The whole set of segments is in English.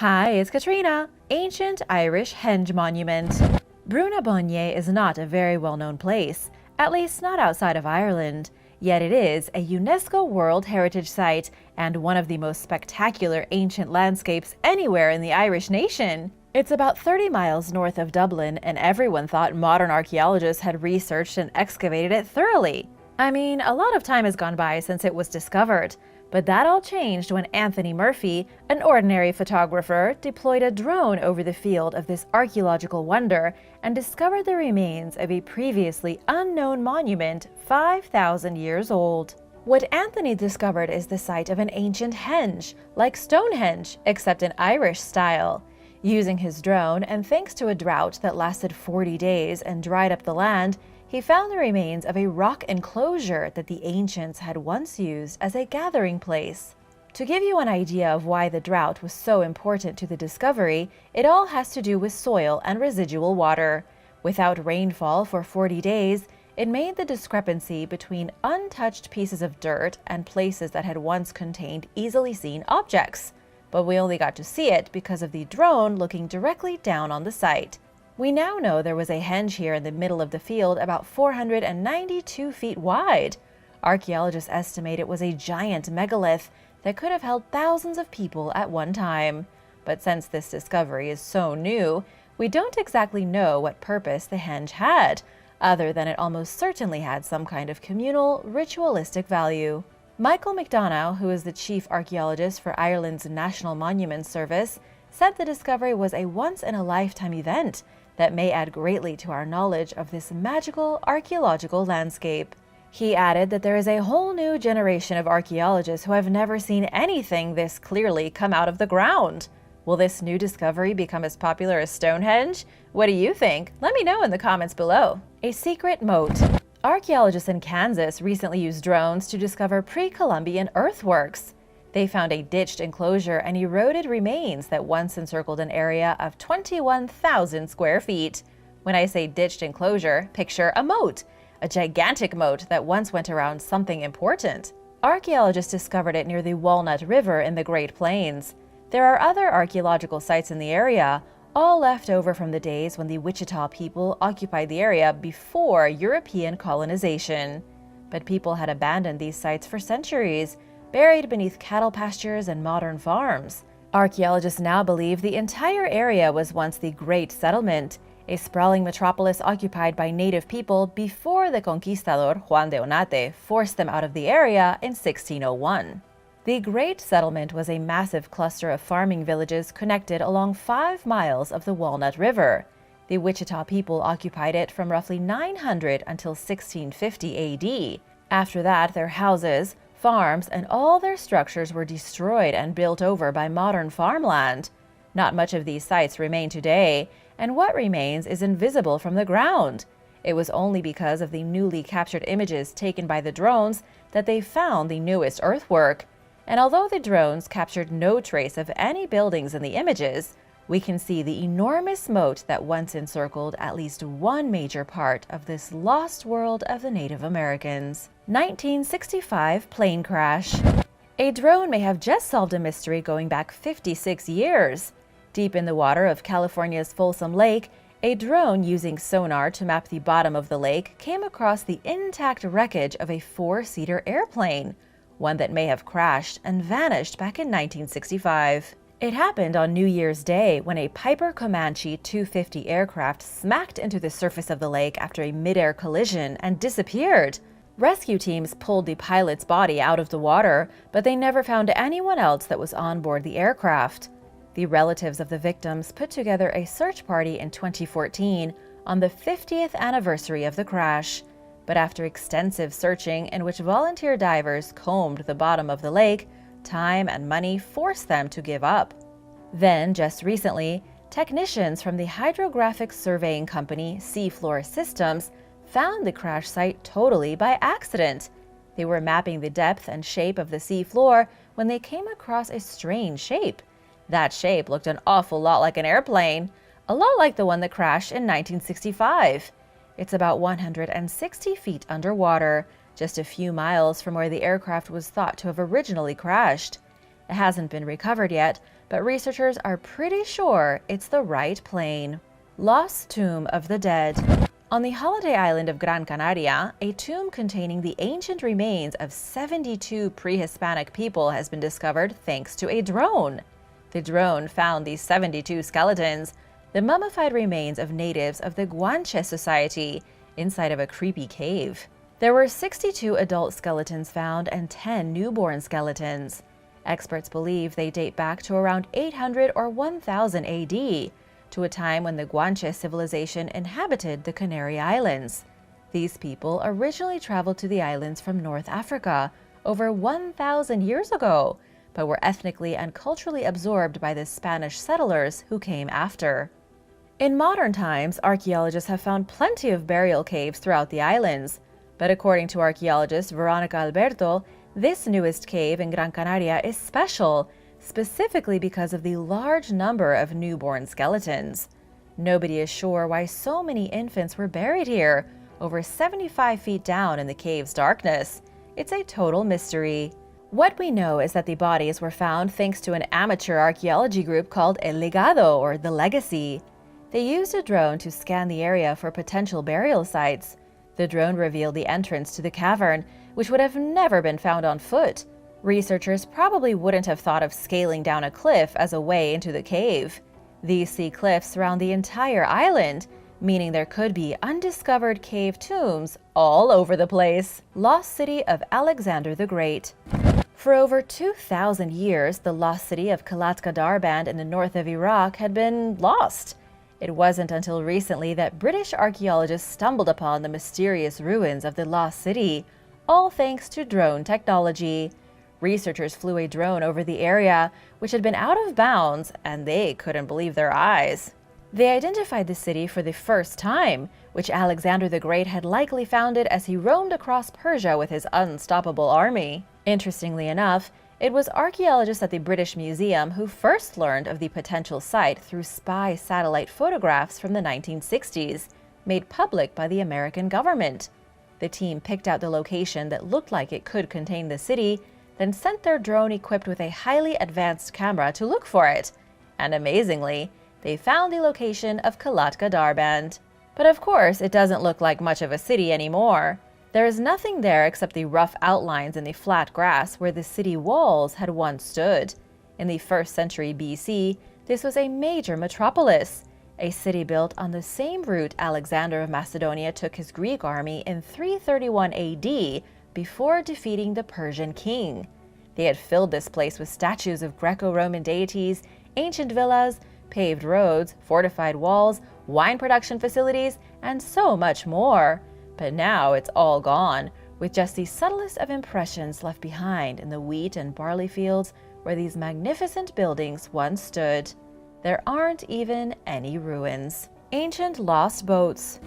Hi, it's Katrina. Ancient Irishhenge Monument. Brunabonye is not a very well-known place, at least not outside of Ireland, yet it is a UNESCO World Heritage Site and one of the most spectacular ancient landscapes anywhere in the Irish nation. It's about 30 miles north of Dublin, and everyone thought modern archaeologists had researched and excavated it thoroughly. I mean, a lot of time has gone by since it was discovered, but that all changed when Anthony Murphy, an ordinary photographer, deployed a drone over the field of this archaeological wonder and discovered the remains of a previously unknown monument 5,000 years old. What Anthony discovered is the site of an ancient henge, like Stonehenge, except in Irish style. Using his drone, and thanks to a drought that lasted 40 days and dried up the land, he found the remains of a rock enclosure that the ancients had once used as a gathering place. To give you an idea of why the drought was so important to the discovery, it all has to do with soil and residual water. Without rainfall for 40 days, it made the discrepancy between untouched pieces of dirt and places that had once contained easily seen objects. But we only got to see it because of the drone looking directly down on the site. We now know there was a henge here in the middle of the field about 492 feet wide. Archaeologists estimate it was a giant megalith that could have held thousands of people at one time. But since this discovery is so new, we don't exactly know what purpose the henge had, other than it almost certainly had some kind of communal, ritualistic value. Michael McDonough, who is the chief archaeologist for Ireland's National Monuments Service, said the discovery was a once-in-a-lifetime event that may add greatly to our knowledge of this magical archaeological landscape. He added that there is a whole new generation of archaeologists who have never seen anything this clearly come out of the ground. Will this new discovery become as popular as Stonehenge? What do you think? Let me know in the comments below. A secret moat. Archaeologists in Kansas recently used drones to discover pre-Columbian earthworks. They found a ditched enclosure and eroded remains that once encircled an area of 21,000 square feet. When I say ditched enclosure, picture a moat, a gigantic moat that once went around something important. Archaeologists discovered it near the Walnut River in the Great Plains. There are other archaeological sites in the area, all left over from the days when the Wichita people occupied the area before European colonization. But people had abandoned these sites for centuries, buried beneath cattle pastures and modern farms. Archaeologists now believe the entire area was once the Great Settlement, a sprawling metropolis occupied by native people before the conquistador Juan de Onate forced them out of the area in 1601. The Great Settlement was a massive cluster of farming villages connected along 5 miles of the Walnut River. The Wichita people occupied it from roughly 900 until 1650 AD. After that, their houses, farms, and all their structures were destroyed and built over by modern farmland. Not much of these sites remain today, and what remains is invisible from the ground. It was only because of the newly captured images taken by the drones that they found the newest earthwork. And although the drones captured no trace of any buildings in the images, we can see the enormous moat that once encircled at least one major part of this lost world of the Native Americans. 1965 plane crash. A drone may have just solved a mystery going back 56 years. Deep in the water of California's Folsom Lake, a drone using sonar to map the bottom of the lake came across the intact wreckage of a 4-seater airplane, one that may have crashed and vanished back in 1965. It happened on New Year's Day when a Piper Comanche 250 aircraft smacked into the surface of the lake after a mid-air collision and disappeared. Rescue teams pulled the pilot's body out of the water, but they never found anyone else that was on board the aircraft. The relatives of the victims put together a search party in 2014 on the 50th anniversary of the crash. But after extensive searching in which volunteer divers combed the bottom of the lake, time and money forced them to give up. Then, just recently, technicians from the hydrographic surveying company Seafloor Systems found the crash site totally by accident. They were mapping the depth and shape of the seafloor when they came across a strange shape. That shape looked an awful lot like an airplane, a lot like the one that crashed in 1965. It's about 160 feet underwater, just a few miles from where the aircraft was thought to have originally crashed. It hasn't been recovered yet, but researchers are pretty sure it's the right plane. Lost Tomb of the Dead. On the holiday island of Gran Canaria, a tomb containing the ancient remains of 72 pre-Hispanic people has been discovered thanks to a drone. The drone found these 72 skeletons, the mummified remains of natives of the Guanche society, inside of a creepy cave. There were 62 adult skeletons found and 10 newborn skeletons. Experts believe they date back to around 800 or 1000 AD, to a time when the Guanche civilization inhabited the Canary Islands. These people originally traveled to the islands from North Africa over 1,000 years ago, but were ethnically and culturally absorbed by the Spanish settlers who came after. In modern times, archaeologists have found plenty of burial caves throughout the islands, but according to archaeologist Veronica Alberto, this newest cave in Gran Canaria is special, specifically because of the large number of newborn skeletons. Nobody is sure why so many infants were buried here, over 75 feet down in the cave's darkness. It's a total mystery. What we know is that the bodies were found thanks to an amateur archaeology group called El Legado, or The Legacy. They used a drone to scan the area for potential burial sites. The drone revealed the entrance to the cavern, which would have never been found on foot. Researchers probably wouldn't have thought of scaling down a cliff as a way into the cave. These sea cliffs surround the entire island, meaning there could be undiscovered cave tombs all over the place. Lost City of Alexander the Great. For over 2,000 years, the lost city of Kalatka Darband in the north of Iraq had been lost. It wasn't until recently that British archaeologists stumbled upon the mysterious ruins of the lost city, all thanks to drone technology. Researchers flew a drone over the area, which had been out of bounds, and they couldn't believe their eyes. They identified the city for the first time, which Alexander the Great had likely founded as he roamed across Persia with his unstoppable army. Interestingly enough, it was archaeologists at the British Museum who first learned of the potential site through spy satellite photographs from the 1960s, made public by the American government. The team picked out the location that looked like it could contain the city, then sent their drone equipped with a highly advanced camera to look for it. And amazingly, they found the location of Kalatka Darband. But of course, it doesn't look like much of a city anymore. There is nothing there except the rough outlines in the flat grass where the city walls had once stood. In the 1st century BC, this was a major metropolis, a city built on the same route Alexander of Macedonia took his Greek army in 331 AD, before defeating the Persian king. They had filled this place with statues of Greco-Roman deities, ancient villas, paved roads, fortified walls, wine production facilities, and so much more. But now it's all gone, with just the subtlest of impressions left behind in the wheat and barley fields where these magnificent buildings once stood. There aren't even any ruins. Ancient lost boats.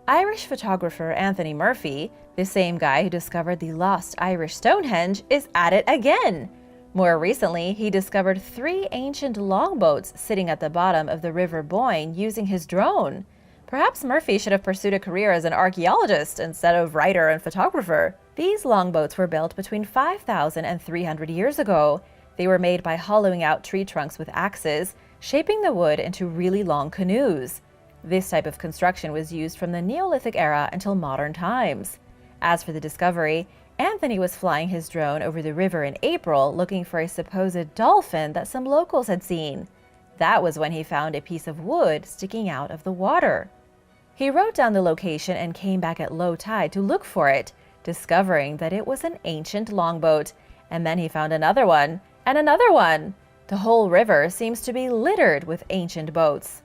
Irish photographer Anthony Murphy, the same guy who discovered the lost Irish Stonehenge, is at it again. More recently, he discovered 3 ancient longboats sitting at the bottom of the River Boyne using his drone. Perhaps Murphy should have pursued a career as an archaeologist instead of writer and photographer. These longboats were built between 5,000 and 300 years ago. They were made by hollowing out tree trunks with axes, shaping the wood into really long canoes. This type of construction was used from the Neolithic era until modern times. As for the discovery, Anthony was flying his drone over the river in April looking for a supposed dolphin that some locals had seen. That was when he found a piece of wood sticking out of the water. He wrote down the location and came back at low tide to look for it, discovering that it was an ancient longboat, and then he found another one, and another one. The whole river seems to be littered with ancient boats.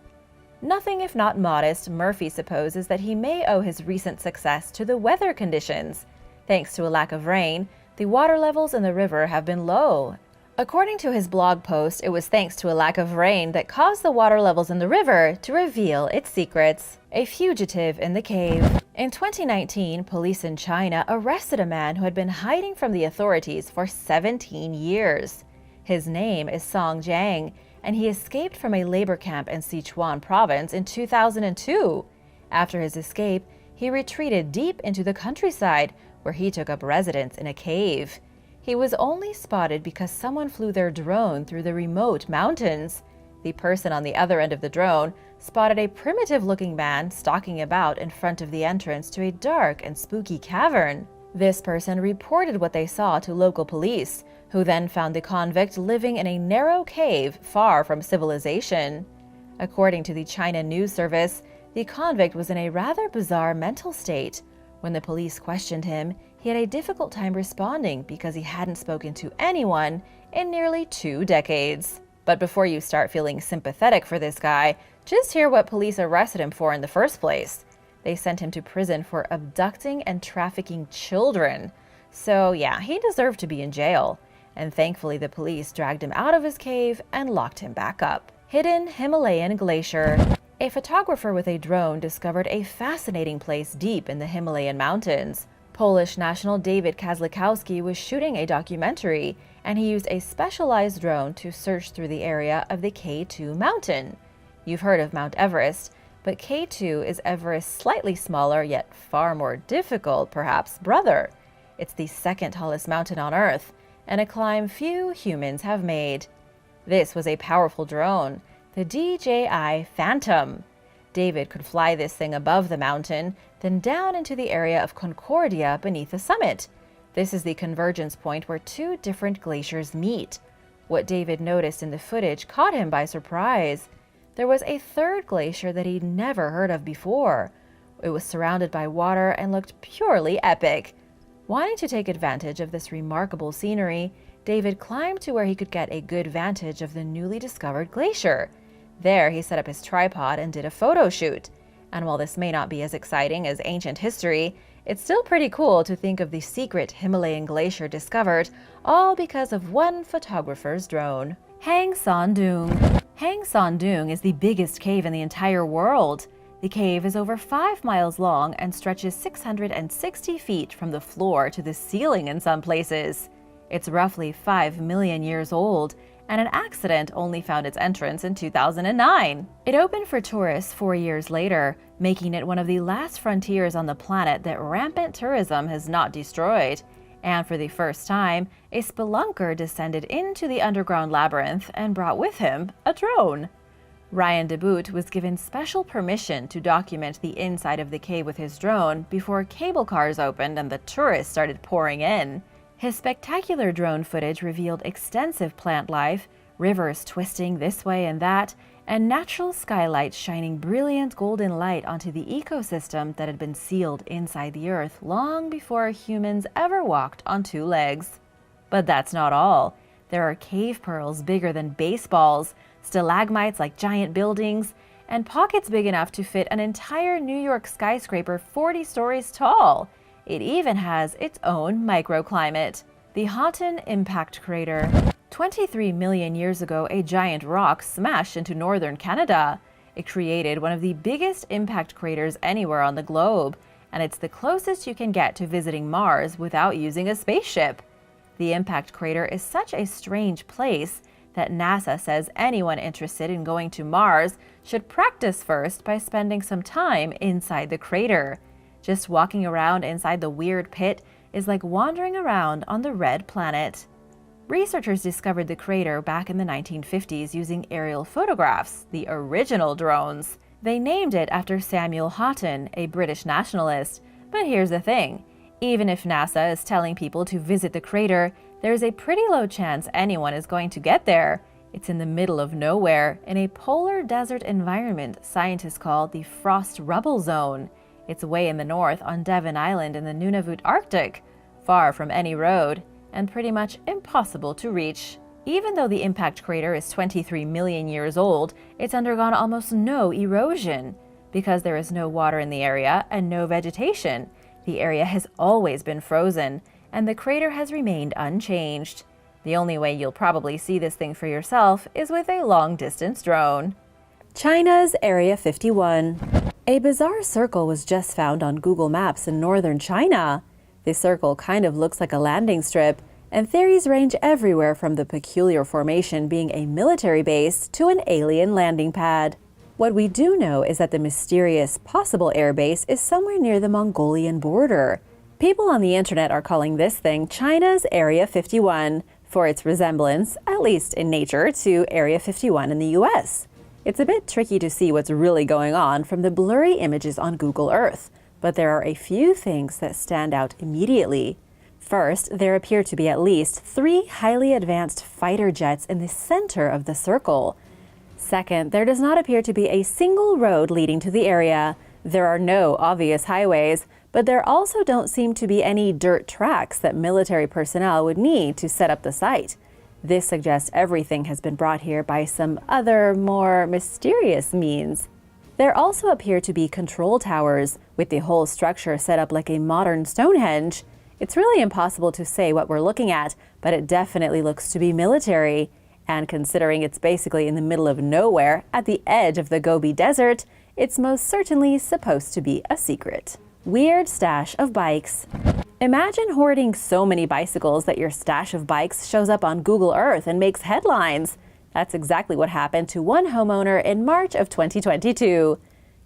Nothing if not modest, Murphy supposes that he may owe his recent success to the weather conditions. Thanks to a lack of rain, the water levels in the river have been low. According to his blog post, it was thanks to a lack of rain that caused the water levels in the river to reveal its secrets. A fugitive in the cave. In 2019, police in China arrested a man who had been hiding from the authorities for 17 years. His name is Song Jiang, and he escaped from a labor camp in Sichuan province in 2002. After his escape, he retreated deep into the countryside, where he took up residence in a cave. He was only spotted because someone flew their drone through the remote mountains. The person on the other end of the drone spotted a primitive-looking man stalking about in front of the entrance to a dark and spooky cavern. This person reported what they saw to local police, who then found the convict living in a narrow cave far from civilization. According to the China News Service, the convict was in a rather bizarre mental state. When the police questioned him, he had a difficult time responding because he hadn't spoken to anyone in nearly 2 decades. But before you start feeling sympathetic for this guy, just hear what police arrested him for in the first place. They sent him to prison for abducting and trafficking children. So yeah, he deserved to be in jail. And thankfully the police dragged him out of his cave and locked him back up. Hidden Himalayan Glacier. A photographer with a drone discovered a fascinating place deep in the Himalayan mountains. Polish national David Kazlikowski was shooting a documentary, and he used a specialized drone to search through the area of the K2 mountain. You've heard of Mount Everest, but K2 is Everest's slightly smaller yet far more difficult, perhaps, brother. It's the second tallest mountain on Earth, and a climb few humans have made. This was a powerful drone, the DJI Phantom. David could fly this thing above the mountain, then down into the area of Concordia beneath the summit. This is the convergence point where 2 different glaciers meet. What David noticed in the footage caught him by surprise. There was a third glacier that he'd never heard of before. It was surrounded by water and looked purely epic. Wanting to take advantage of this remarkable scenery, David climbed to where he could get a good vantage of the newly discovered glacier. There, he set up his tripod and did a photo shoot. And while this may not be as exciting as ancient history, it's still pretty cool to think of the secret Himalayan glacier discovered, all because of one photographer's drone. Hang Sondung. Hang Sondung is the biggest cave in the entire world. The cave is over 5 miles long and stretches 660 feet from the floor to the ceiling in some places. It's roughly 5 million years old, and an accident only found its entrance in 2009. It opened for tourists 4 years later, making it one of the last frontiers on the planet that rampant tourism has not destroyed. And for the first time, a spelunker descended into the underground labyrinth and brought with him a drone. Ryan DeBoot was given special permission to document the inside of the cave with his drone before cable cars opened and the tourists started pouring in. His spectacular drone footage revealed extensive plant life, rivers twisting this way and that, and natural skylights shining brilliant golden light onto the ecosystem that had been sealed inside the earth long before humans ever walked on 2 legs. But that's not all. There are cave pearls bigger than baseballs, stalagmites like giant buildings, and pockets big enough to fit an entire New York skyscraper 40 stories tall. It even has its own microclimate. The Hutton impact crater. 23 million years ago, a giant rock smashed into northern Canada. It created one of the biggest impact craters anywhere on the globe, and it's the closest you can get to visiting Mars without using a spaceship. The impact crater is such a strange place that NASA says anyone interested in going to Mars should practice first by spending some time inside the crater. Just walking around inside the weird pit is like wandering around on the red planet. Researchers discovered the crater back in the 1950s using aerial photographs, the original drones. They named it after Samuel Hutton, a British nationalist. But here's the thing. Even if NASA is telling people to visit the crater, there's a pretty low chance anyone is going to get there. It's in the middle of nowhere, in a polar desert environment scientists call the frost rubble zone. It's way in the north on Devon Island in the Nunavut Arctic, far from any road, and pretty much impossible to reach. Even though the impact crater is 23 million years old, it's undergone almost no erosion. Because there is no water in the area and no vegetation, the area has always been frozen, and the crater has remained unchanged. The only way you'll probably see this thing for yourself is with a long-distance drone. China's Area 51. A bizarre circle was just found on Google Maps in northern China. The circle kind of looks like a landing strip, and theories range everywhere from the peculiar formation being a military base to an alien landing pad. What we do know is that the mysterious possible airbase is somewhere near the Mongolian border. People on the internet are calling this thing China's Area 51 for its resemblance, at least in nature, to Area 51 in the US. It's a bit tricky to see what's really going on from the blurry images on Google Earth, but there are a few things that stand out immediately. First, there appear to be at least 3 highly advanced fighter jets in the center of the circle. Second, there does not appear to be a single road leading to the area. There are no obvious highways, but there also don't seem to be any dirt tracks that military personnel would need to set up the site. This suggests everything has been brought here by some other, more mysterious means. There also appear to be control towers, with the whole structure set up like a modern Stonehenge. It's really impossible to say what we're looking at, but it definitely looks to be military. And considering it's basically in the middle of nowhere, at the edge of the Gobi Desert, it's most certainly supposed to be a secret. Weird stash of bikes. Imagine hoarding so many bicycles that your stash of bikes shows up on Google Earth and makes headlines. That's exactly what happened to one homeowner in March of 2022.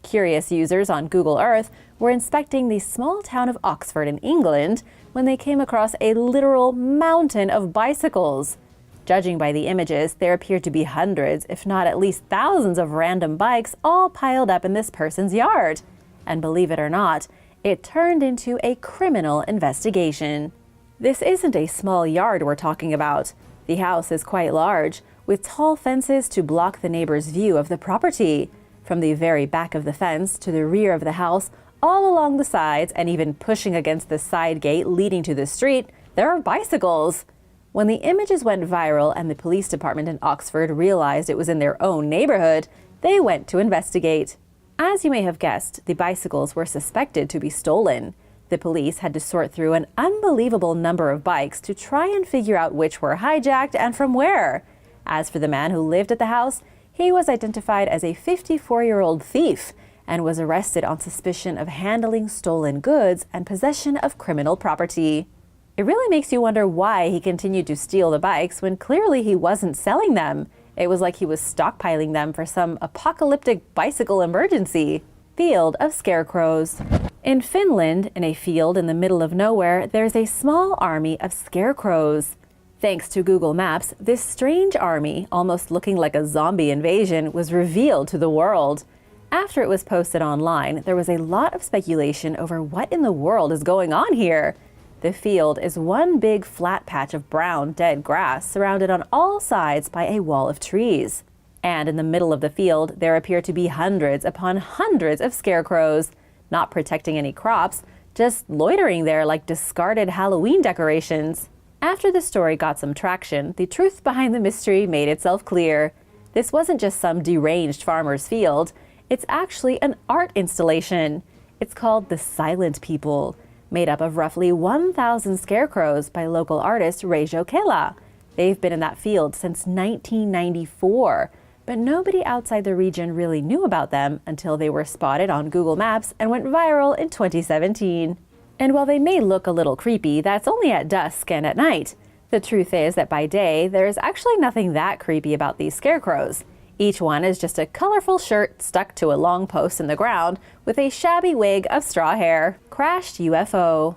Curious users on Google Earth were inspecting the small town of Oxford in England when they came across a literal mountain of bicycles. Judging by the images, there appear to be hundreds, if not at least thousands of random bikes all piled up in this person's yard. And believe it or not, it turned into a criminal investigation. This isn't a small yard we're talking about. The house is quite large, with tall fences to block the neighbor's view of the property. From the very back of the fence to the rear of the house, all along the sides, and even pushing against the side gate leading to the street, there are bicycles. When the images went viral and the police department in Oxford realized it was in their own neighborhood, they went to investigate. As you may have guessed, the bicycles were suspected to be stolen. The police had to sort through an unbelievable number of bikes to try and figure out which were hijacked and from where. As for the man who lived at the house, he was identified as a 54-year-old thief and was arrested on suspicion of handling stolen goods and possession of criminal property. It really makes you wonder why he continued to steal the bikes when clearly he wasn't selling them. It was like he was stockpiling them for some apocalyptic bicycle emergency. Field of Scarecrows. In Finland, in a field in the middle of nowhere, there's a small army of scarecrows. Thanks to Google Maps, this strange army, almost looking like a zombie invasion, was revealed to the world. After it was posted online, there was a lot of speculation over what in the world is going on here. The field is one big flat patch of brown, dead grass surrounded on all sides by a wall of trees. And in the middle of the field, there appear to be hundreds upon hundreds of scarecrows, not protecting any crops, just loitering there like discarded Halloween decorations. After the story got some traction, the truth behind the mystery made itself clear. This wasn't just some deranged farmer's field. It's actually an art installation. It's called The Silent People, made up of roughly 1,000 scarecrows by local artist Reijo Kela. They've been in that field since 1994, but nobody outside the region really knew about them until they were spotted on Google Maps and went viral in 2017. And while they may look a little creepy, that's only at dusk and at night. The truth is that by day, there's actually nothing that creepy about these scarecrows. Each one is just a colorful shirt stuck to a long post in the ground with a shabby wig of straw hair. Crashed UFO.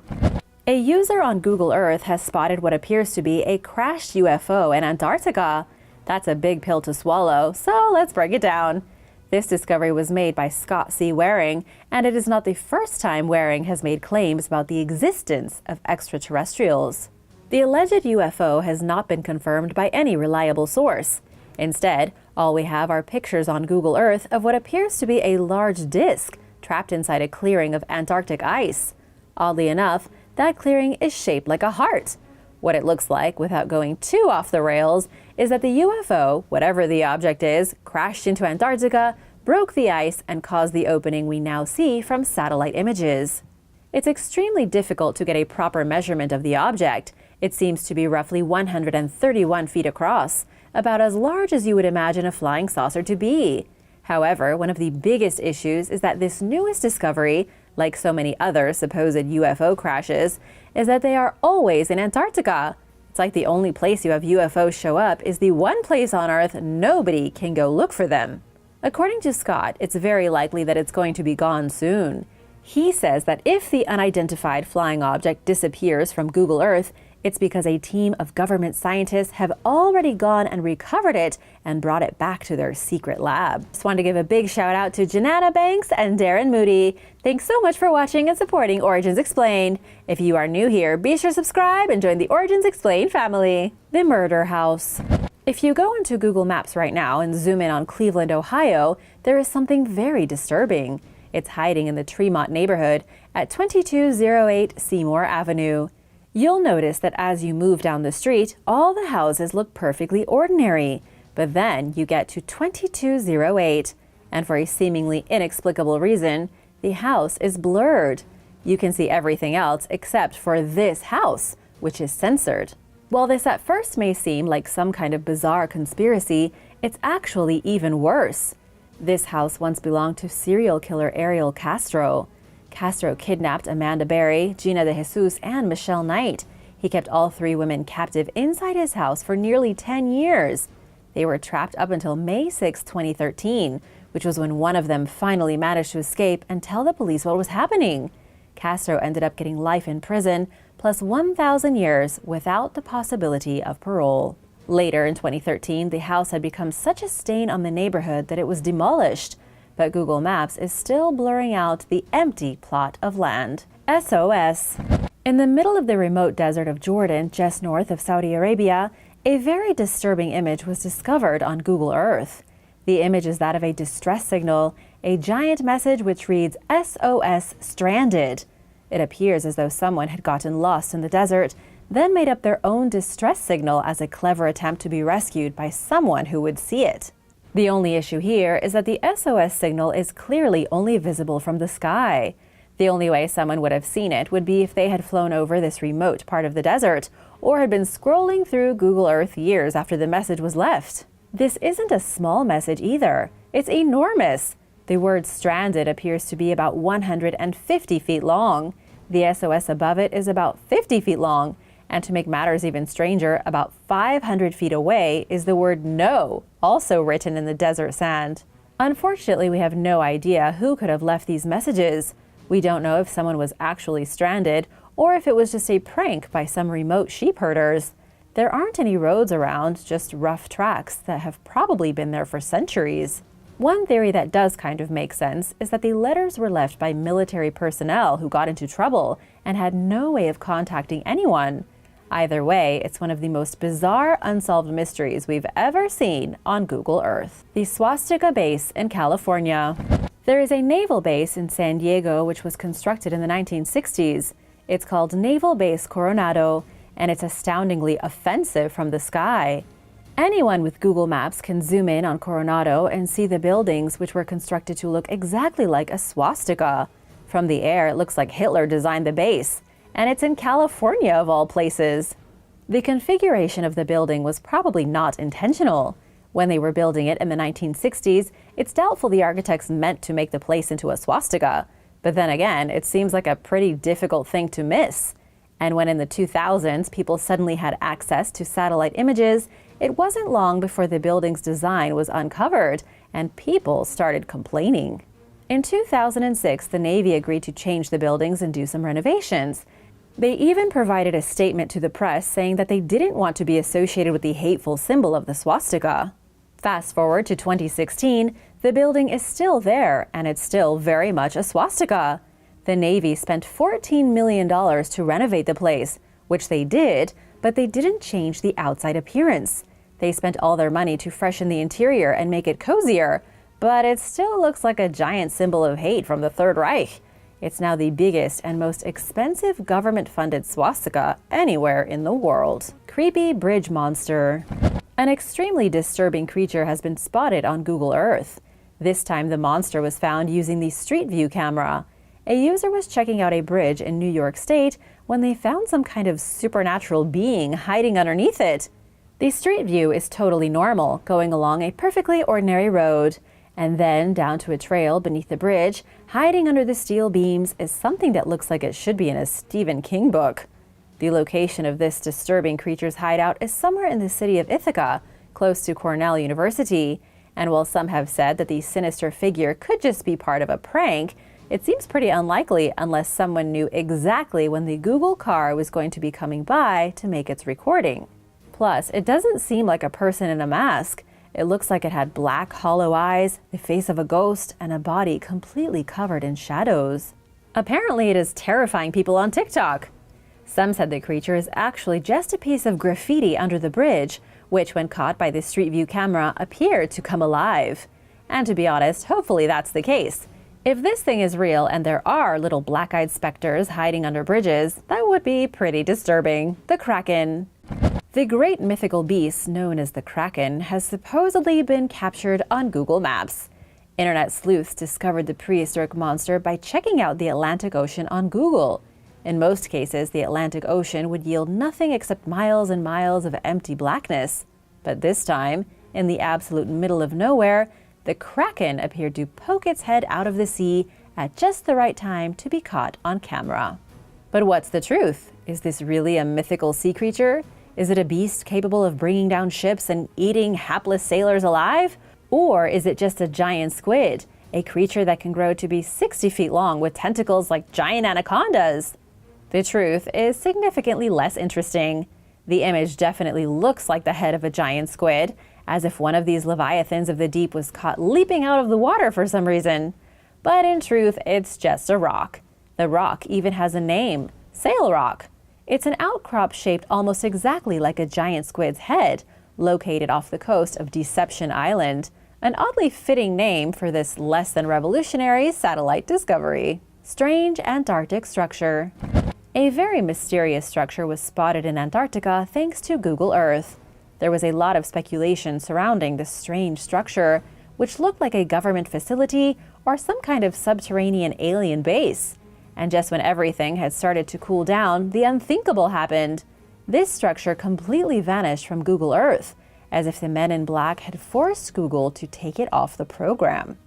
A user on Google Earth has spotted what appears to be a crashed UFO in Antarctica. That's a big pill to swallow, so let's break it down. This discovery was made by Scott C. Waring, and it is not the first time Waring has made claims about the existence of extraterrestrials. The alleged UFO has not been confirmed by any reliable source. Instead, all we have are pictures on Google Earth of what appears to be a large disk trapped inside a clearing of Antarctic ice. Oddly enough, that clearing is shaped like a heart. What it looks like, without going too off the rails, is that the UFO, whatever the object is, crashed into Antarctica, broke the ice, and caused the opening we now see from satellite images. It's extremely difficult to get a proper measurement of the object. It seems to be roughly 131 feet across, about as large as you would imagine a flying saucer to be. However, one of the biggest issues is that this newest discovery, like so many other supposed UFO crashes, is that they are always in Antarctica. It's like the only place you have UFOs show up is the one place on Earth nobody can go look for them. According to Scott, it's very likely that it's going to be gone soon. He says that if the unidentified flying object disappears from Google Earth, it's because a team of government scientists have already gone and recovered it and brought it back to their secret lab. Just wanted to give a big shout out to Janana Banks and Darren Moody. Thanks so much for watching and supporting Origins Explained. If you are new here, be sure to subscribe and join the Origins Explained family. The Murder House. If you go into Google Maps right now and zoom in on Cleveland, Ohio, there is something very disturbing. It's hiding in the Tremont neighborhood at 2208 Seymour Avenue. You'll notice that as you move down the street, all the houses look perfectly ordinary. But then you get to 2208, and for a seemingly inexplicable reason, the house is blurred. You can see everything else except for this house, which is censored. While this at first may seem like some kind of bizarre conspiracy, it's actually even worse. This house once belonged to serial killer Ariel Castro. Castro kidnapped Amanda Berry, Gina De Jesus, and Michelle Knight. He kept all three women captive inside his house for nearly 10 years. They were trapped up until May 6, 2013, which was when one of them finally managed to escape and tell the police what was happening. Castro ended up getting life in prison, plus 1,000 years without the possibility of parole. Later in 2013, the house had become such a stain on the neighborhood that it was demolished. But Google Maps is still blurring out the empty plot of land. SOS. In the middle of the remote desert of Jordan, just north of Saudi Arabia, a very disturbing image was discovered on Google Earth. The image is that of a distress signal, a giant message which reads SOS Stranded. It appears as though someone had gotten lost in the desert, then made up their own distress signal as a clever attempt to be rescued by someone who would see it. The only issue here is that the SOS signal is clearly only visible from the sky. The only way someone would have seen it would be if they had flown over this remote part of the desert, or had been scrolling through Google Earth years after the message was left. This isn't a small message either. It's enormous. The word stranded appears to be about 150 feet long. The SOS above it is about 50 feet long. And to make matters even stranger, about 500 feet away is the word no, also written in the desert sand. Unfortunately, we have no idea who could have left these messages. We don't know if someone was actually stranded or if it was just a prank by some remote sheep herders. There aren't any roads around, just rough tracks that have probably been there for centuries. One theory that does kind of make sense is that the letters were left by military personnel who got into trouble and had no way of contacting anyone. Either way, it's one of the most bizarre unsolved mysteries we've ever seen on Google Earth. The Swastika Base in California. There is a naval base in San Diego which was constructed in the 1960s. It's called Naval Base Coronado, and it's astoundingly offensive from the sky. Anyone with Google Maps can zoom in on Coronado and see the buildings which were constructed to look exactly like a swastika. From the air, it looks like Hitler designed the base. And it's in California of all places. The configuration of the building was probably not intentional. When they were building it in the 1960s, it's doubtful the architects meant to make the place into a swastika. But then again, it seems like a pretty difficult thing to miss. And when in the 2000s people suddenly had access to satellite images, it wasn't long before the building's design was uncovered and people started complaining. In 2006, the Navy agreed to change the buildings and do some renovations. They even provided a statement to the press saying that they didn't want to be associated with the hateful symbol of the swastika. Fast forward to 2016, the building is still there, and it's still very much a swastika. The Navy spent $14 million to renovate the place, which they did, but they didn't change the outside appearance. They spent all their money to freshen the interior and make it cozier, but it still looks like a giant symbol of hate from the Third Reich. It's now the biggest and most expensive government-funded swastika anywhere in the world. Creepy bridge monster. An extremely disturbing creature has been spotted on Google Earth. This time the monster was found using the Street View camera. A user was checking out a bridge in New York State when they found some kind of supernatural being hiding underneath it. The Street View is totally normal, going along a perfectly ordinary road. And then, down to a trail beneath the bridge, hiding under the steel beams, is something that looks like it should be in a Stephen King book. The location of this disturbing creature's hideout is somewhere in the city of Ithaca, close to Cornell University. And while some have said that the sinister figure could just be part of a prank, It seems pretty unlikely unless someone knew exactly when the Google car was going to be coming by to make its recording. Plus, it doesn't seem like a person in a mask. It looks like it had black, hollow eyes, the face of a ghost, and a body completely covered in shadows. Apparently, it is terrifying people on TikTok. Some said the creature is actually just a piece of graffiti under the bridge, which, when caught by the Street View camera, appeared to come alive. And to be honest, hopefully that's the case. If this thing is real and there are little black-eyed specters hiding under bridges, that would be pretty disturbing. The Kraken. The great mythical beast known as the Kraken has supposedly been captured on Google Maps. Internet sleuths discovered the prehistoric monster by checking out the Atlantic Ocean on Google. In most cases, the Atlantic Ocean would yield nothing except miles and miles of empty blackness. But this time, in the absolute middle of nowhere, the Kraken appeared to poke its head out of the sea at just the right time to be caught on camera. But what's the truth? Is this really a mythical sea creature? Is it a beast capable of bringing down ships and eating hapless sailors alive? Or is it just a giant squid, a creature that can grow to be 60 feet long with tentacles like giant anacondas? The truth is significantly less interesting. The image definitely looks like the head of a giant squid, as if one of these leviathans of the deep was caught leaping out of the water for some reason. But in truth, it's just a rock. The rock even has a name, Sail Rock. It's an outcrop shaped almost exactly like a giant squid's head, located off the coast of Deception Island, an oddly fitting name for this less than revolutionary satellite discovery. Strange Antarctic structure. A very mysterious structure was spotted in Antarctica thanks to Google Earth. There was a lot of speculation surrounding this strange structure, which looked like a government facility or some kind of subterranean alien base. And just when everything had started to cool down, the unthinkable happened. This structure completely vanished from Google Earth, as if the men in black had forced Google to take it off the program.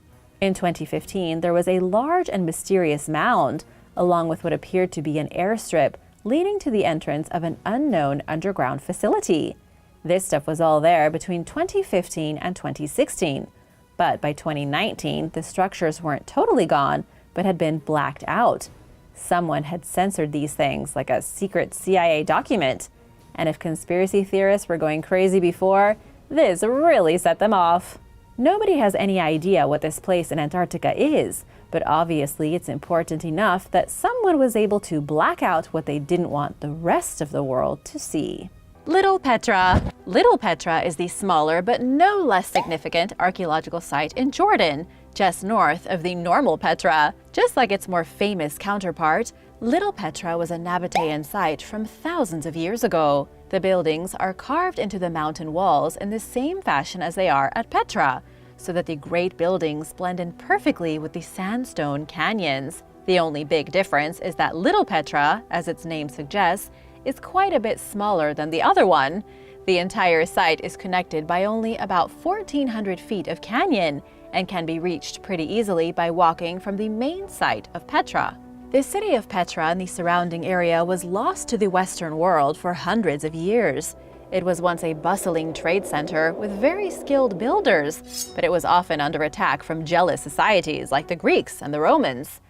In 2015, there was a large and mysterious mound, along with what appeared to be an airstrip leading to the entrance of an unknown underground facility. This stuff was all there between 2015 and 2016. But by 2019, the structures weren't totally gone, but had been blacked out. Someone had censored these things like a secret CIA document. And if conspiracy theorists were going crazy before, this really set them off. Nobody has any idea what this place in Antarctica is, but obviously it's important enough that someone was able to black out what they didn't want the rest of the world to see. Little Petra. Little Petra is the smaller but no less significant archaeological site in Jordan, just north of the normal Petra. Just like its more famous counterpart, Little Petra was a Nabatean site from thousands of years ago. The buildings are carved into the mountain walls in the same fashion as they are at Petra, so that the great buildings blend in perfectly with the sandstone canyons. The only big difference is that Little Petra, as its name suggests, is quite a bit smaller than the other one. The entire site is connected by only about 1,400 feet of canyon and can be reached pretty easily by walking from the main site of Petra. The city of Petra and the surrounding area was lost to the Western world for hundreds of years. It was once a bustling trade center with very skilled builders, but it was often under attack from jealous societies like the Greeks and the Romans.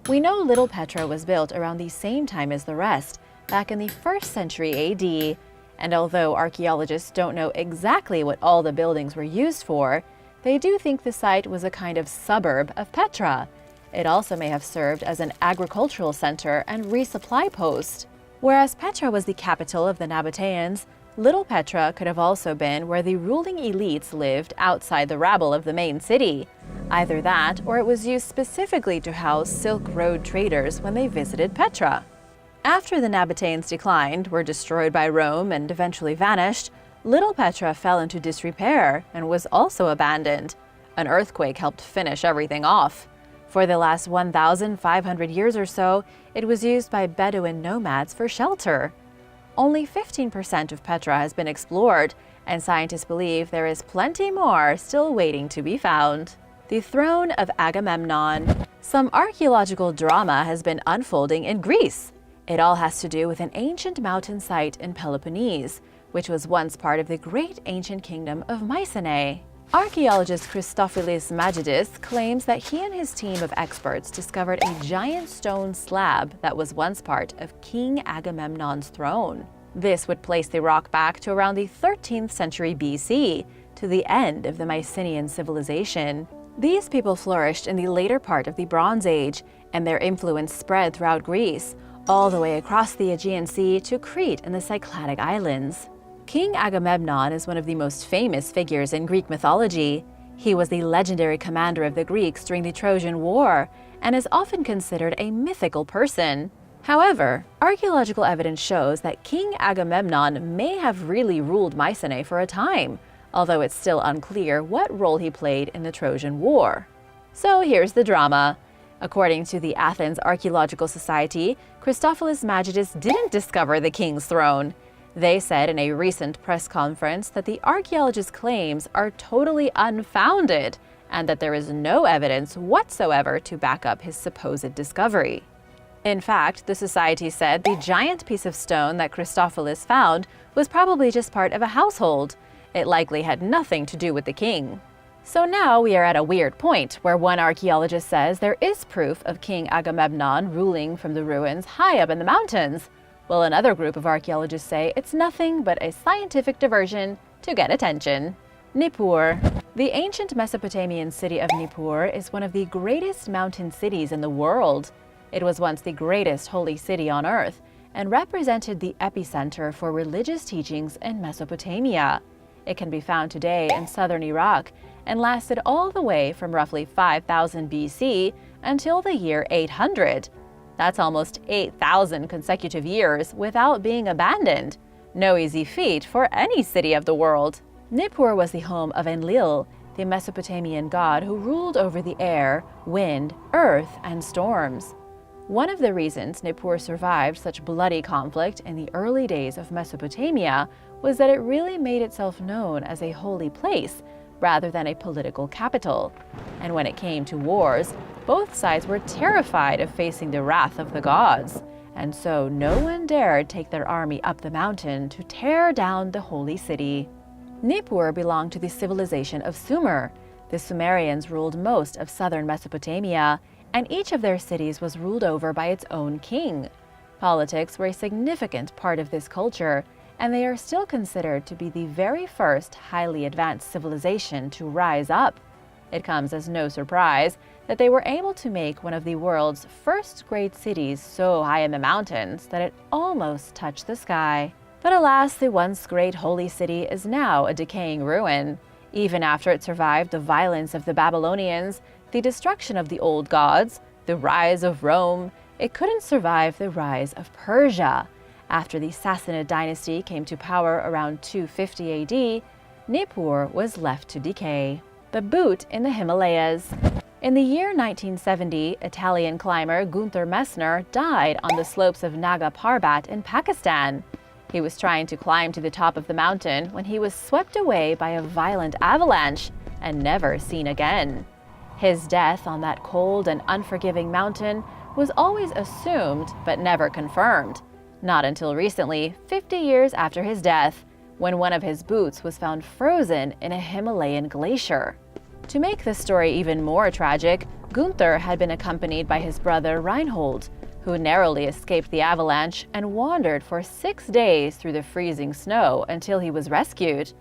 We know Little Petra was built around the same time as the rest, back in the 1st century AD, and although archaeologists don't know exactly what all the buildings were used for, they do think the site was a kind of suburb of Petra. It also may have served as an agricultural center and resupply post. Whereas Petra was the capital of the Nabateans, Little Petra could have also been where the ruling elites lived outside the rabble of the main city. Either that, or it was used specifically to house Silk Road traders when they visited Petra. After the Nabateans declined, were destroyed by Rome, and eventually vanished, Little Petra fell into disrepair and was also abandoned. An earthquake helped finish everything off. For the last 1,500 years or so, it was used by Bedouin nomads for shelter. Only 15% of Petra has been explored, and scientists believe there is plenty more still waiting to be found. The Throne of Agamemnon. Some archaeological drama has been unfolding in Greece. It all has to do with an ancient mountain site in Peloponnese, which was once part of the great ancient kingdom of Mycenae. Archaeologist Christophilis Magidis claims that he and his team of experts discovered a giant stone slab that was once part of King Agamemnon's throne. This would place the rock back to around the 13th century BC, to the end of the Mycenaean civilization. These people flourished in the later part of the Bronze Age, and their influence spread throughout Greece, all the way across the Aegean Sea to Crete and the Cycladic Islands. King Agamemnon is one of the most famous figures in Greek mythology. He was the legendary commander of the Greeks during the Trojan War and is often considered a mythical person. However, archaeological evidence shows that King Agamemnon may have really ruled Mycenae for a time, although it's still unclear what role he played in the Trojan War. So here's the drama. According to the Athens Archaeological Society, Christophilis Magidis didn't discover the king's throne. They said in a recent press conference that the archaeologist's claims are totally unfounded and that there is no evidence whatsoever to back up his supposed discovery. In fact, the society said the giant piece of stone that Christophilis found was probably just part of a household. It likely had nothing to do with the king. So now we are at a weird point where one archaeologist says there is proof of King Agamemnon ruling from the ruins high up in the mountains, while another group of archaeologists say it's nothing but a scientific diversion to get attention. Nepur. The ancient Mesopotamian city of Nepur is one of the greatest mountain cities in the world. It was once the greatest holy city on earth and represented the epicenter for religious teachings in Mesopotamia. It can be found today in southern Iraq and lasted all the way from roughly 5000 BC until the year 800. That's almost 8,000 consecutive years without being abandoned. No easy feat for any city of the world. Nippur was the home of Enlil, the Mesopotamian god who ruled over the air, wind, earth, and storms. One of the reasons Nippur survived such bloody conflict in the early days of Mesopotamia was that it really made itself known as a holy place rather than a political capital. And when it came to wars, both sides were terrified of facing the wrath of the gods, and so no one dared take their army up the mountain to tear down the holy city. Nippur belonged to the civilization of Sumer. The Sumerians ruled most of southern Mesopotamia, and each of their cities was ruled over by its own king. Politics were a significant part of this culture, and they are still considered to be the very first highly advanced civilization to rise up. It comes as no surprise that they were able to make one of the world's first great cities so high in the mountains that it almost touched the sky. But alas, the once great holy city is now a decaying ruin. Even after it survived the violence of the Babylonians, the destruction of the old gods, the rise of Rome, it couldn't survive the rise of Persia. After the Sassanid dynasty came to power around 250 AD, Nippur was left to decay. The boot in the Himalayas. In the year 1970, Italian climber Gunther Messner died on the slopes of Naga Parbat in Pakistan. He was trying to climb to the top of the mountain when he was swept away by a violent avalanche and never seen again. His death on that cold and unforgiving mountain was always assumed but never confirmed. Not until recently, 50 years after his death, when one of his boots was found frozen in a Himalayan glacier. To make the story even more tragic, Gunther had been accompanied by his brother Reinhold, who narrowly escaped the avalanche and wandered for 6 days through the freezing snow until he was rescued.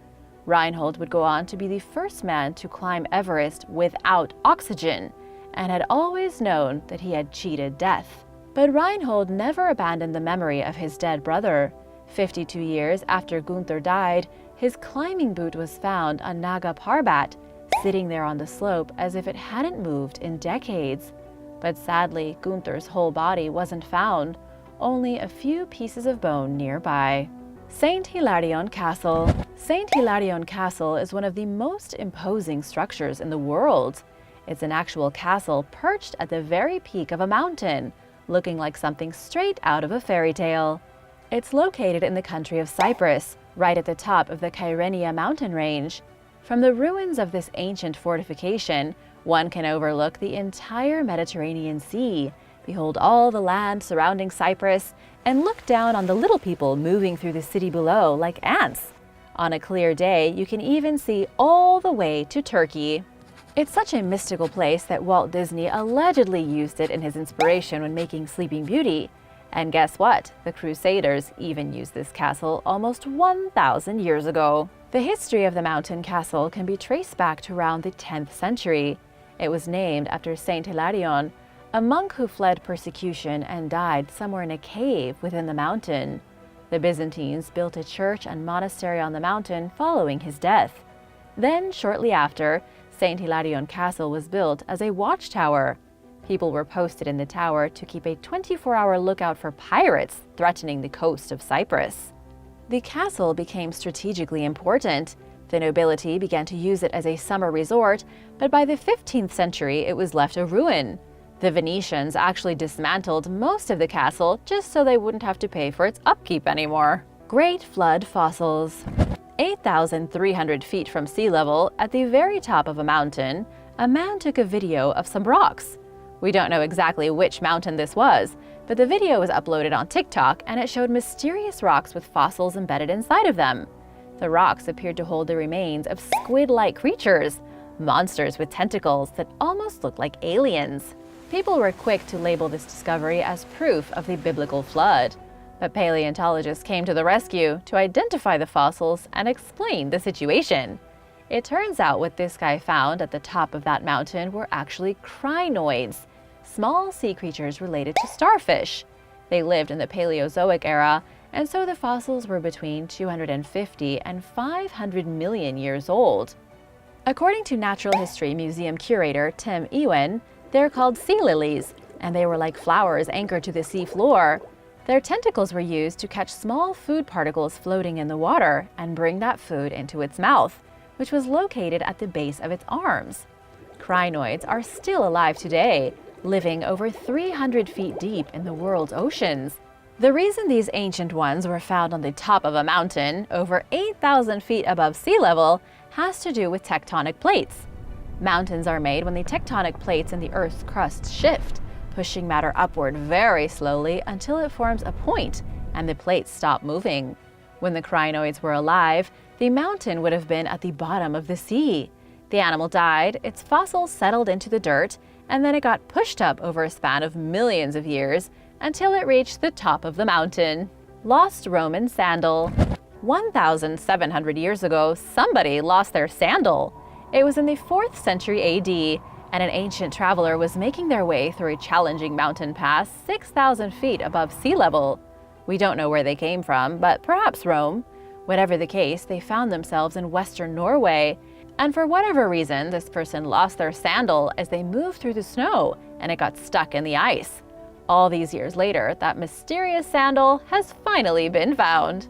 Reinhold would go on to be the first man to climb Everest without oxygen, and had always known that he had cheated death. But Reinhold never abandoned the memory of his dead brother. 52 years after Gunther died, his climbing boot was found on Naga Parbat, sitting there on the slope as if it hadn't moved in decades. But sadly, Gunther's whole body wasn't found, only a few pieces of bone nearby. St. Hilarion Castle. St. Hilarion Castle is one of the most imposing structures in the world. It's an actual castle perched at the very peak of a mountain, looking like something straight out of a fairy tale. It's located in the country of Cyprus, right at the top of the Kyrenia mountain range. From the ruins of this ancient fortification, one can overlook the entire Mediterranean Sea, behold all the land surrounding Cyprus, and look down on the little people moving through the city below like ants. On a clear day, you can even see all the way to Turkey. It's such a mystical place that Walt Disney allegedly used it in his inspiration when making Sleeping Beauty. And guess what? The Crusaders even used this castle almost 1,000 years ago. The history of the mountain castle can be traced back to around the 10th century. It was named after Saint Hilarion, a monk who fled persecution and died somewhere in a cave within the mountain. The Byzantines built a church and monastery on the mountain following his death. Then, shortly after, Saint Hilarion Castle was built as a watchtower. People were posted in the tower to keep a 24-hour lookout for pirates threatening the coast of Cyprus. The castle became strategically important. The nobility began to use it as a summer resort, but by the 15th century it was left a ruin. The Venetians actually dismantled most of the castle just so they wouldn't have to pay for its upkeep anymore. Great Flood fossils. 8,300 feet from sea level, at the very top of a mountain, a man took a video of some rocks. We don't know exactly which mountain this was, but the video was uploaded on TikTok and it showed mysterious rocks with fossils embedded inside of them. The rocks appeared to hold the remains of squid-like creatures, monsters with tentacles that almost looked like aliens. People were quick to label this discovery as proof of the biblical flood, but paleontologists came to the rescue to identify the fossils and explain the situation. It turns out what this guy found at the top of that mountain were actually crinoids, small sea creatures related to starfish. They lived in the Paleozoic era, and so the fossils were between 250 and 500 million years old. According to Natural History Museum curator Tim Ewen, they're called sea lilies, and they were like flowers anchored to the sea floor. Their tentacles were used to catch small food particles floating in the water and bring that food into its mouth, which was located at the base of its arms. Crinoids are still alive today, living over 300 feet deep in the world's oceans. The reason these ancient ones were found on the top of a mountain, over 8,000 feet above sea level, has to do with tectonic plates. Mountains are made when the tectonic plates in the Earth's crust shift, pushing matter upward very slowly until it forms a point and the plates stop moving. When the crinoids were alive, the mountain would have been at the bottom of the sea. The animal died, its fossils settled into the dirt, and then it got pushed up over a span of millions of years until it reached the top of the mountain. Lost Roman sandal. 1,700 years ago, somebody lost their sandal. It was in the 4th century AD, and an ancient traveler was making their way through a challenging mountain pass 6,000 feet above sea level. We don't know where they came from, but perhaps Rome. Whatever the case, they found themselves in western Norway, and for whatever reason, this person lost their sandal as they moved through the snow, and it got stuck in the ice. All these years later, that mysterious sandal has finally been found.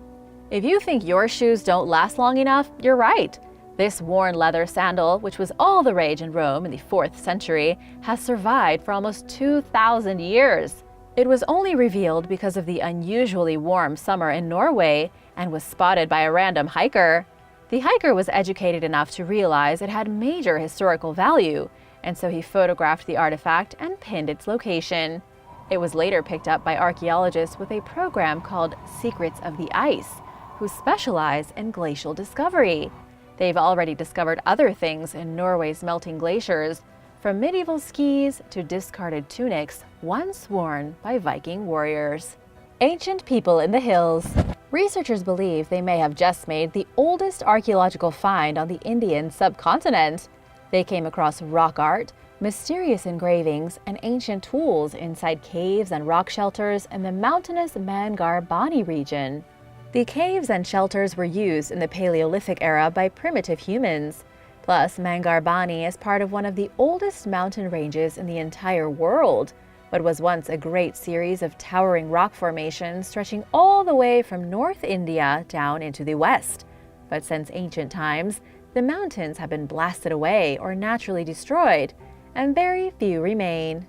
If you think your shoes don't last long enough, you're right. This worn leather sandal, which was all the rage in Rome in the 4th century, has survived for almost 2,000 years. It was only revealed because of the unusually warm summer in Norway and was spotted by a random hiker. The hiker was educated enough to realize it had major historical value, and so he photographed the artifact and pinned its location. It was later picked up by archaeologists with a program called Secrets of the Ice, who specialize in glacial discovery. They've already discovered other things in Norway's melting glaciers, from medieval skis to discarded tunics once worn by Viking warriors. Ancient people in the hills. Researchers believe they may have just made the oldest archaeological find on the Indian subcontinent. They came across rock art, mysterious engravings, and ancient tools inside caves and rock shelters in the mountainous Mangar Bani region. The caves and shelters were used in the Paleolithic era by primitive humans. Plus, Mangar Bani is part of one of the oldest mountain ranges in the entire world, what was once a great series of towering rock formations stretching all the way from North India down into the west. But since ancient times, the mountains have been blasted away or naturally destroyed, and very few remain.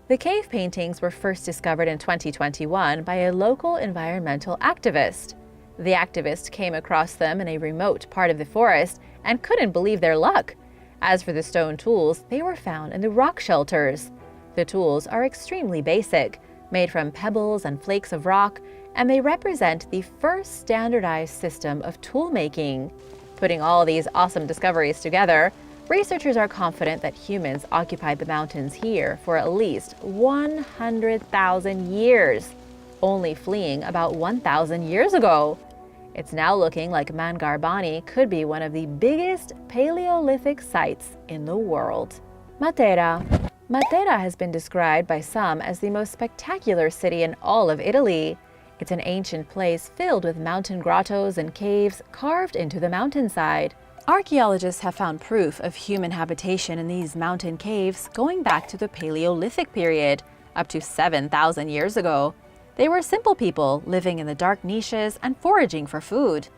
The cave paintings were first discovered in 2021 by a local environmental activist. The activist came across them in a remote part of the forest and couldn't believe their luck. As for the stone tools, they were found in the rock shelters. The tools are extremely basic, made from pebbles and flakes of rock, and they represent the first standardized system of tool making. Putting all these awesome discoveries together, researchers are confident that humans occupied the mountains here for at least 100,000 years, only fleeing about 1,000 years ago. It's now looking like Mangarbani could be one of the biggest Paleolithic sites in the world. Matera. Matera has been described by some as the most spectacular city in all of Italy. It's an ancient place filled with mountain grottos and caves carved into the mountainside. Archaeologists have found proof of human habitation in these mountain caves going back to the Paleolithic period, up to 7,000 years ago. They were simple people living in the dark niches and foraging for food.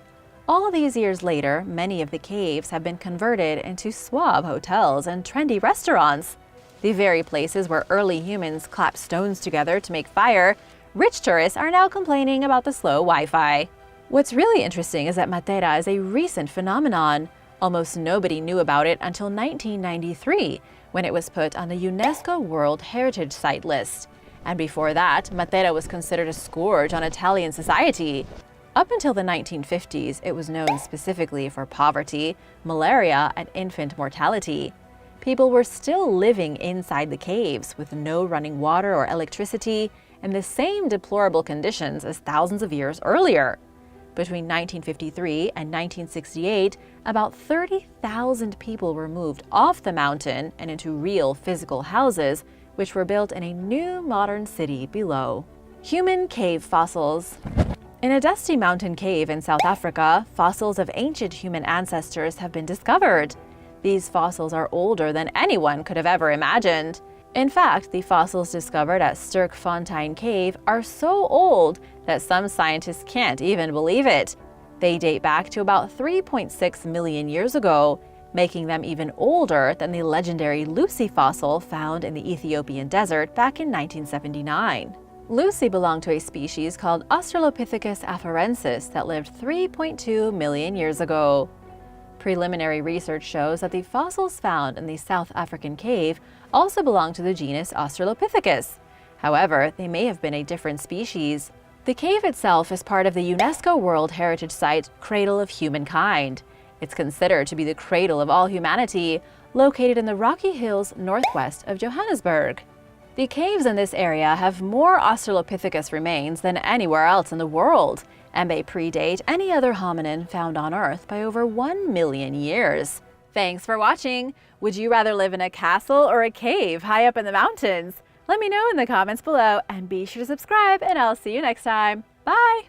All these years later, many of the caves have been converted into suave hotels and trendy restaurants. The very places where early humans clapped stones together to make fire, rich tourists are now complaining about the slow Wi-Fi. What's really interesting is that Matera is a recent phenomenon. Almost nobody knew about it until 1993, when it was put on the UNESCO World Heritage Site list. And before that, Matera was considered a scourge on Italian society. Up until the 1950s, it was known specifically for poverty, malaria, and infant mortality. People were still living inside the caves with no running water or electricity in the same deplorable conditions as thousands of years earlier. Between 1953 and 1968, about 30,000 people were moved off the mountain and into real physical houses, which were built in a new modern city below. Human cave fossils. In a dusty mountain cave in South Africa, fossils of ancient human ancestors have been discovered. These fossils are older than anyone could have ever imagined. In fact, the fossils discovered at Sterkfontein Cave are so old that some scientists can't even believe it. They date back to about 3.6 million years ago, making them even older than the legendary Lucy fossil found in the Ethiopian desert back in 1979. Lucy belonged to a species called Australopithecus afarensis that lived 3.2 million years ago. Preliminary research shows that the fossils found in the South African cave also belong to the genus Australopithecus. However, they may have been a different species. The cave itself is part of the UNESCO World Heritage Site Cradle of Humankind. It's considered to be the cradle of all humanity, located in the Rocky Hills northwest of Johannesburg. The caves in this area have more Australopithecus remains than anywhere else in the world, and they predate any other hominin found on Earth by over 1 million years. Thanks for watching! Would you rather live in a castle or a cave high up in the mountains? Let me know in the comments below, and be sure to subscribe, and I'll see you next time. Bye!